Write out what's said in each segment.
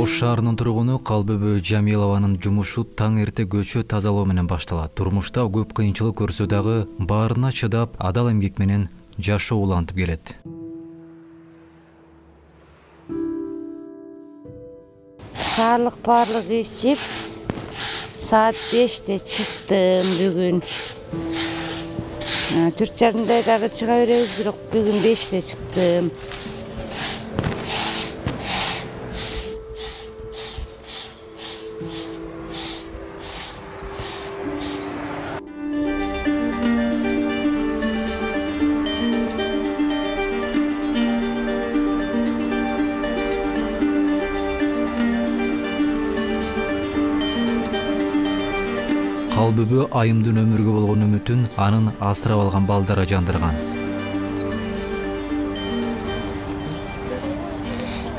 Ош шаарынын тургуну Калбөбө Жамилованын жумушу таң эрте көчө тазалоо менен башталат. Турмушта көп кыйынчылык көрсө дагы баарына чыдап, адал эмгек менен жашоо улантып келет. Барлык ичип, саат 5-те чыктым бүгүн. 4:30 дагы чыга беребиз, бирок бүгүн 5-те чыктым. Калбөбө айымдын өмүргө болгон үмүтүн анын астырап алган балдары жандырган.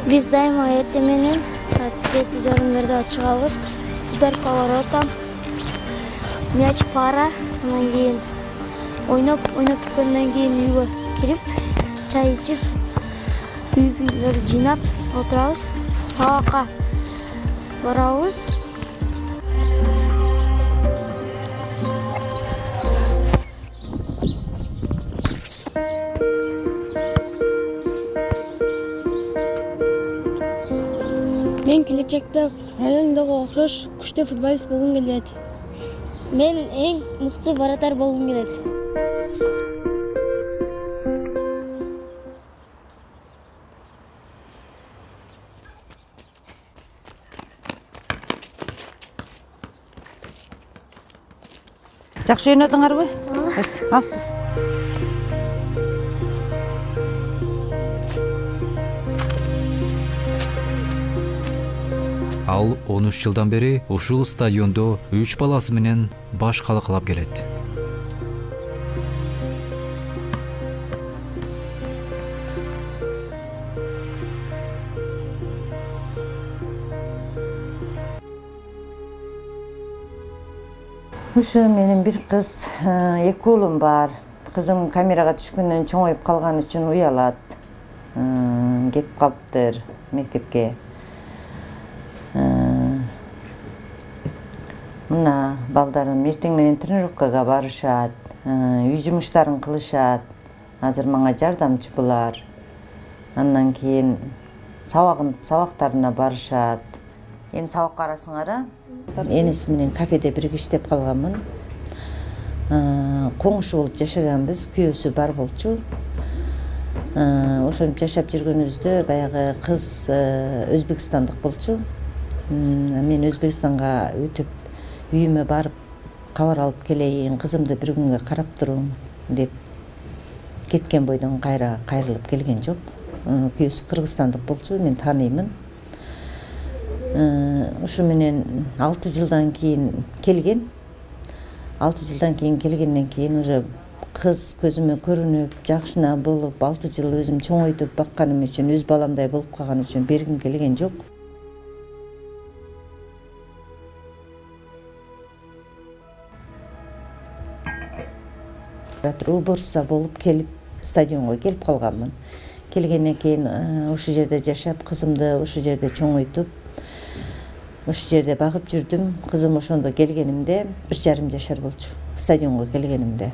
Биз айма эрте менен саат 7:30 чыгабыз. Удар поворота, мяч пара, андан кийин ойноп бүткөндөн кийин үйгө кирип, чай ичип, үй-бүйлөрдү жыйнап отурабыз. Сабакка барабыз. Мен келечекте райондогу окшош күчтүү футболист болгум келет. Мен эң мыкты вратарь болгум келет. Жакшы ойнодуңарбы? Ал. Ал 13 жылдан бери ушул стадиондо 3 баласы менен баш калкалап келет. Ушу менин бир кыз, 2 уулум бар. Кызым камерага түшкөндөн чоңоюп калган үчүн уялат. Кетип калыптыр мектепке. Мына балдарым эртең менен тренировкага барышат, үй жумуштарын кылышат. Азыр мага жардамчы булар. Андан кийин сабактарына барышат. Эми сабак карасыңар, энеси менен кафеде бирге иштеп калганмын. Коңшу болуп жашаганбыз, күйөөсү бар болчу. Ошентип жашап жүргөнүбүздө баягы кыз өзбекстандык болчу. Мен Өзбекстанга өтүп үйүмө барып кабар алып келейин, кызымды бир күнгө карап турум деп кеткен бойдон кайрылып келген жок. Күйөөсү кыргызстандык болчу, мен тааныймын. Ушу менен 6 жылдан кийин келген. 6 жылдан кийин келгенден кийин уже кыз көзүмө көрүнүп, жакшына болуп, 6 жыл өзүм чоңойтуп бакканым үчүн, өз баламдай болуп калган үчүн бергим келген жок. Уборса болуп келип, стадионго келип калганмын. Келгенден кийин ушу жерде жашап, кызымды ушу жерде чоңойтуп, ушу жерде багып жүрдүм. Кызым ошондо келгенимде 1,5 жашар болчу. Стадионго келгенимде.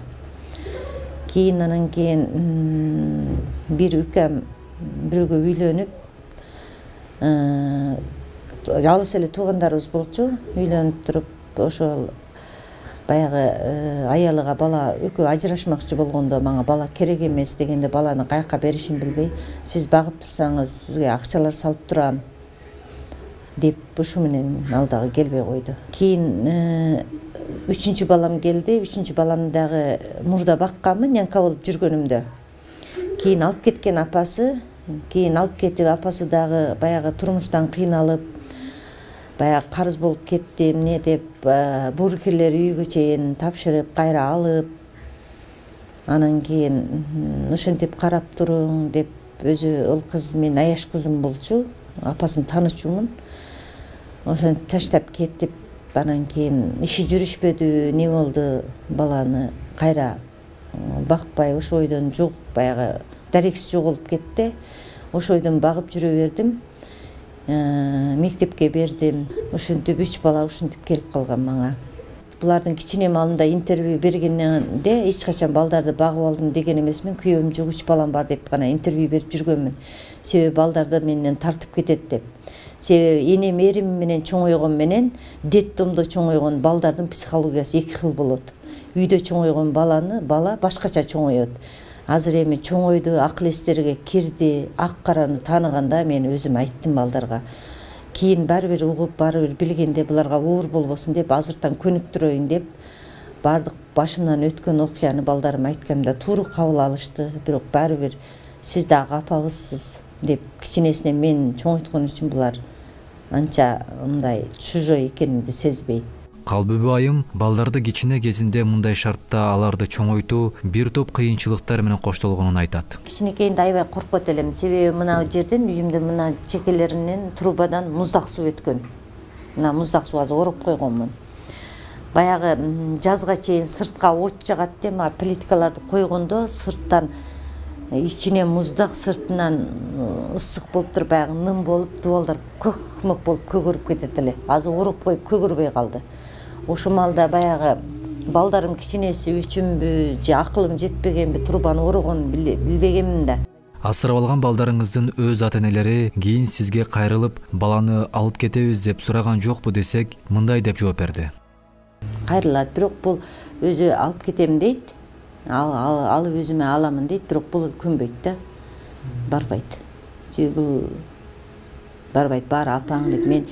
Анан кийин бир укам бирөөгө үйлөнүп, алыс эле туугандарыбыз болчу. Үйлөнүп туруп, ошол баягы аялыга бала экөө ажырашмакчы болгондо мага бала керек эмес дегенде баланы каяка беришин билбей, сиз багып турсаңыз сизге акчалар салып турам деп ушу менен ал дагы келбей койду. Кийин 3-чү балам келди. 3-чү баламды дагы мурда бакканмын, нянка болуп жүргөнүмдө. Кийин алып кеткен апасы, апасы дагы баягы турмуштан кыйналып, баягы карыз болуп кетти, эмне деп бурукерлер үйгө чейин тапшырып, кайра алып, анан кийин ошентип карап туруң деп өзү ол кыз мен аяш кызым болчу, апасын таанычумун. Ошентип таштап кетип, анан кийин иши жүрүшпөдү, не болду, баланы кайра бакпай ошо ойдон жок, баягы дарексиз жоголуп кетти. Ошо ойдон багып жүрө бердим. мектепке бердим. Ушинтип 3 бала ушинтип келип калган мага. Булардын кичине малында интервью бергенде эч качан балдарды багып алдым деген эмесмин. Күйөөм жок 3 балам бар деп гана интервью берип жүргөнмүн. Себеби балдарды менден тартып кетет деп. Себеби энем эрим менен чоңойгон менен детдомдо чоңойгон балдардын психологиясы 2 xil болот. Үйдө чоңойгон бала башкача чоңоет. Азыр эми чоңойду, акыл эстерге кирди, ак караны тааныганда мен өзүм айттым балдарга. Кийин баары бир угуп, баары бир билгенде буларга оор болбосун деп, азыртан көнүктүрөйүн деп, бардык башымдан өткөн окуяны балдарым айтканда туура кабыл алышты. Бирок баары бир сиз дагы апабызсыз деп кичинесинен мен чоңойткон үчүн булар анча мындай чужой экенимди сезбейт. Калбүбү айым балдарды кичине кезинде мындай шартта аларды чоңойтуу бир топ кыйынчылыктар менен коштолгонун айтат. Кичинекейинде аябай коркот элем. Себеби мына жерден үйүмдүн мына чекелеринен трубадан муздак суу өткөн. Мына муздак суу азыр ороп койгонмун. Баягы жазга чейин сыртка от жагат деп мага плиткаларды койгондо сырттан ичинен муздак, сыртынан ысык болуп туруп баягы ным болуп, дубалдар көкмөк болуп көгөрүп кетет эле. Азыр ороп коюп көгөрбөй калды. Ошо малда баягы балдарым кичинеси үчүнбү же акылым жетпегенби трубаны орогонун билбегенмин да. Асырап алган балдарыңыздын өз ата-энелери кийин сизге кайрылып баланы алып кетебиз деп сураган жокпу десек, мындай деп жооп берди. Кайрылат, бирок бул өзү алып кетем дейт. Алып өзүмө аламын дейт, бирок бул көнбөйт да. Барбайт. Себеби бул барбайт, баары апаң деп. Мен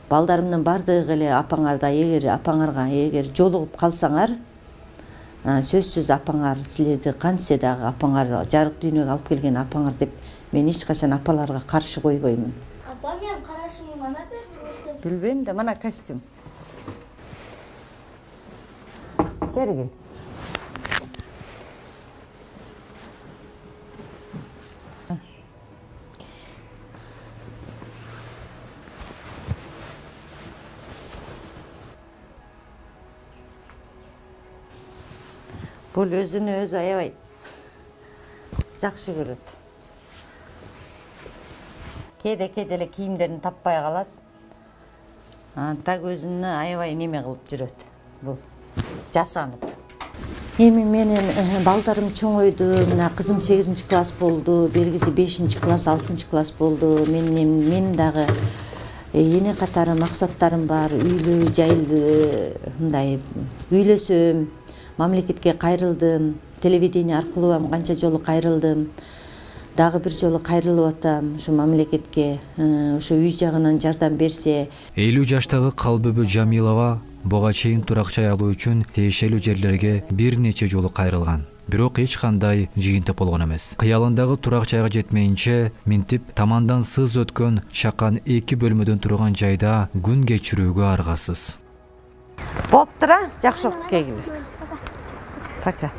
балдарымдын бардыгы эле апаңарда эгер жолугуп калсаңар, сөзсүз апаңар силерди кантсе дагы апаңар жарык дүйнөгө алып келген апаңар деп мен эч качан апаларга каршы койбоймун. Апа, мен карашымды мана берди. Билбейм да, мана костюм. Кел. Бул өзүнө өзү аябай жакшы көрөт. Кээде эле кийимдерин таппай калат. Так өзүнө аябай неме кылып жүрөт. Бул жасанып. Эми менин балдарым чоңойду. Мына кызым 8-класс болду, бергиси 5-класс, 6-класс болду. Мен дагы эне катары максаттарым бар. Үйлүү, жайлуу, мындай үйлөсөм. Мамлекетке кайрылдым, телевидение аркылуу канча жолу кайрылдым. Дагы бир жолу кайрылып атам, ушу мамлекетке, ушу үй жагынан жардам берсе. 50 жаштагы Калбүбү Жамилова буга чейин турак жай алуу үчүн тиешелүү жерлерге бир нече жолу кайрылган. Бирок эч кандай жыйынтык болгон эмес. Кыялындагы турак жайга жетмейинче минтип тамандан сыз өткөн чакан 2 бөлмөдөн турган жайда күн кечирүүгө аргасыз. Болуптура, жакшы окуп келгиле. Пока.